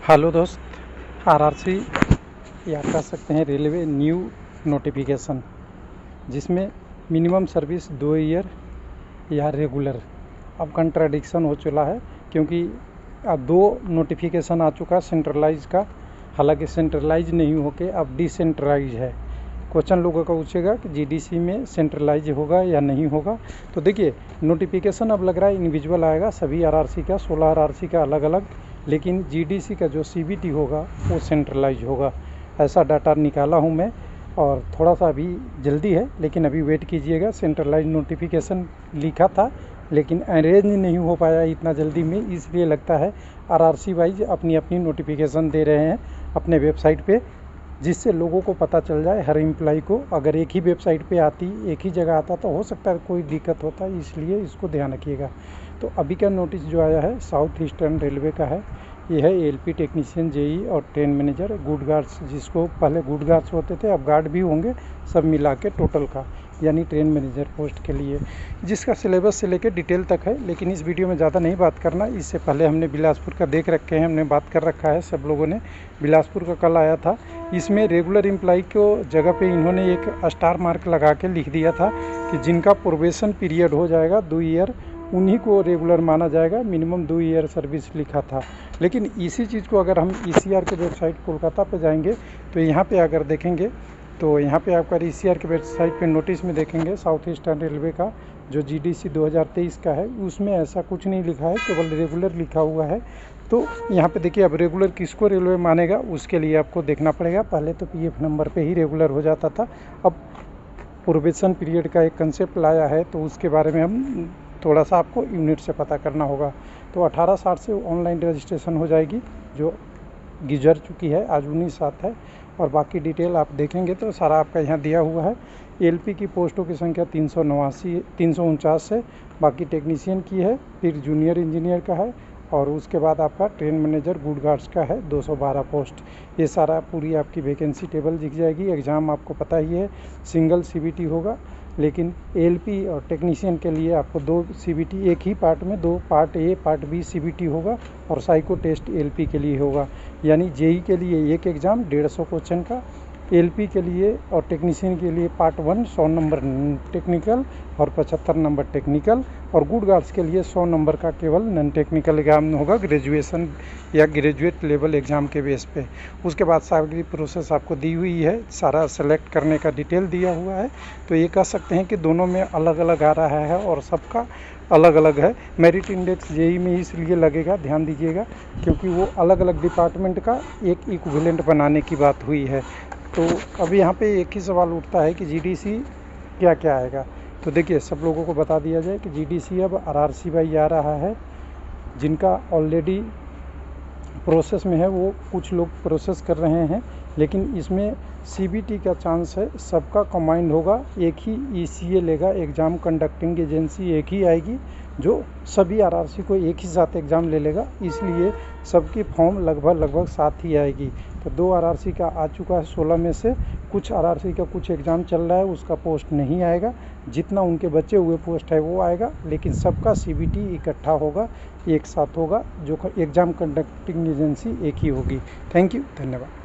Hello दोस्त, RRC या कह सकते हैं रेलवे न्यू नोटिफिकेशन, जिसमें मिनिमम सर्विस 2 ईयर या रेगुलर। अब कंट्राडिक्शन हो चला है क्योंकि अब 2 नोटिफिकेशन आ चुका सेंट्रलाइज का। हालांकि सेंट्रलाइज नहीं होके अब डिसेंट्रलाइज है। क्वेश्चन लोगों का पूछेगा कि जीडीसी में सेंट्रलाइज होगा या नहीं होगा। तो देखिए, नोटिफिकेशन अब लग रहा है इंडिविजुअल आएगा सभी आरआरसी का, 16 आरआरसी का अलग अलग, लेकिन जीडीसी का जो सीबीटी होगा वो सेंट्रलाइज होगा। ऐसा डाटा निकाला हूँ मैं, और थोड़ा सा अभी जल्दी है, लेकिन अभी वेट कीजिएगा। सेंट्रलाइज नोटिफिकेशन लिखा था लेकिन अरेंज नहीं हो पाया इतना जल्दी में, इसलिए लगता है आरआरसी वाइज अपनी अपनी नोटिफिकेशन दे रहे हैं अपने वेबसाइट पे, जिससे लोगों को पता चल जाए हर एम्प्लॉय को। अगर एक ही वेबसाइट पे आती, एक ही जगह आता तो हो सकता है कोई दिक्कत होता है, इसलिए इसको ध्यान रखिएगा। तो अभी का नोटिस जो आया है साउथ ईस्टर्न रेलवे का है। ये है एलपी टेक्नीशियन, जेई और ट्रेन मैनेजर, गुड गार्ड्स, जिसको पहले गुड गार्ड्स होते थे अब गार्ड भी होंगे, सब मिला के टोटल का, यानी ट्रेन मैनेजर पोस्ट के लिए, जिसका सिलेबस से लेकर डिटेल तक है। लेकिन इस वीडियो में ज़्यादा नहीं बात करना, इससे पहले हमने बिलासपुर का देख रखे हैं, हमने बात कर रखा है सब लोगों ने। बिलासपुर का कल आया था, इसमें रेगुलर एम्प्लॉय को जगह पे इन्होंने एक स्टार मार्क लगा के लिख दिया था कि जिनका प्रोबेशन पीरियड हो जाएगा 2 ईयर, उन्हीं को रेगुलर माना जाएगा। मिनिमम 2 ईयर सर्विस लिखा था। लेकिन इसी चीज़ को अगर हम ईसीआर के वेबसाइट कोलकाता पे जाएंगे तो यहाँ पे अगर देखेंगे तो यहाँ पे आपका ईसीआर के वेबसाइट पे नोटिस में देखेंगे साउथ ईस्टर्न रेलवे का जो जीडीसी 2023 का है, उसमें ऐसा कुछ नहीं लिखा है, केवल रेगुलर लिखा हुआ है। तो यहाँ पे देखिए, अब रेगुलर किसको रेलवे मानेगा उसके लिए आपको देखना पड़ेगा। पहले तो पीएफ नंबर पे ही रेगुलर हो जाता था, अब प्रोबेशन पीरियड का एक कंसेप्ट लाया है, तो उसके बारे में हम थोड़ा सा आपको यूनिट से पता करना होगा। तो 1860 से ऑनलाइन रजिस्ट्रेशन हो जाएगी, जो गुजर चुकी है, आज 19/7 है। और बाकी डिटेल आप देखेंगे तो सारा आपका यहाँ दिया हुआ है। एलपी की पोस्टों की संख्या 349 है, बाकी टेक्नीशियन की है, फिर जूनियर इंजीनियर का है, और उसके बाद आपका ट्रेन मैनेजर गुड गार्ड्स का है 212 पोस्ट। ये सारा पूरी आपकी वैकेंसी टेबल दिख जाएगी। एग्ज़ाम आपको पता ही है, सिंगल सीबीटी होगा, लेकिन एलपी और टेक्नीशियन के लिए आपको 2 सीबीटी, एक ही पार्ट में 2 part A part B CBT होगा, और साइको टेस्ट एलपी के लिए होगा। यानी जेई के लिए एक एग्ज़ाम 150 क्वेश्चन का, एलपी के लिए और टेक्नीशियन के लिए पार्ट 1 100 नंबर टेक्निकल और 75 नंबर टेक्निकल, और गुड गार्ड्स के लिए 100 नंबर का केवल नॉन टेक्निकल एग्जाम होगा, ग्रेजुएशन या ग्रेजुएट लेवल एग्ज़ाम के बेस पे। उसके बाद सारी प्रोसेस आपको दी हुई है, सारा सेलेक्ट करने का डिटेल दिया हुआ है। तो ये कह सकते हैं कि दोनों में अलग अलग आ रहा है और सबका अलग अलग है। मेरिट इंडेक्स जेई में इसलिए लगेगा, ध्यान दीजिएगा, क्योंकि वो अलग अलग डिपार्टमेंट का एक इक्विवेलेंट बनाने की बात हुई है। तो अभी यहाँ पे एक ही सवाल उठता है कि जीडीसी क्या क्या आएगा। तो देखिए, सब लोगों को बता दिया जाए कि जीडीसी अब आरआरसी वाई आ रहा है। जिनका ऑलरेडी प्रोसेस में है वो कुछ लोग प्रोसेस कर रहे हैं, लेकिन इसमें सीबीटी का चांस है, सबका कंबाइंड होगा। एक ही ईसीए लेगा, एग्ज़ाम कंडक्टिंग एजेंसी एक ही आएगी, जो सभी आरआरसी को एक ही साथ एग्ज़ाम ले लेगा, इसलिए सबकी फॉर्म लगभग साथ ही आएगी। तो 2 आरआरसी का आ चुका है 16 में से, कुछ आरआरसी का कुछ एग्ज़ाम चल रहा है, उसका पोस्ट नहीं आएगा, जितना उनके बचे हुए पोस्ट है वो आएगा, लेकिन सबका सीबीटी इकट्ठा होगा, एक साथ होगा, जो एग्ज़ाम कंडक्टिंग एजेंसी एक ही होगी। थैंक यू, धन्यवाद।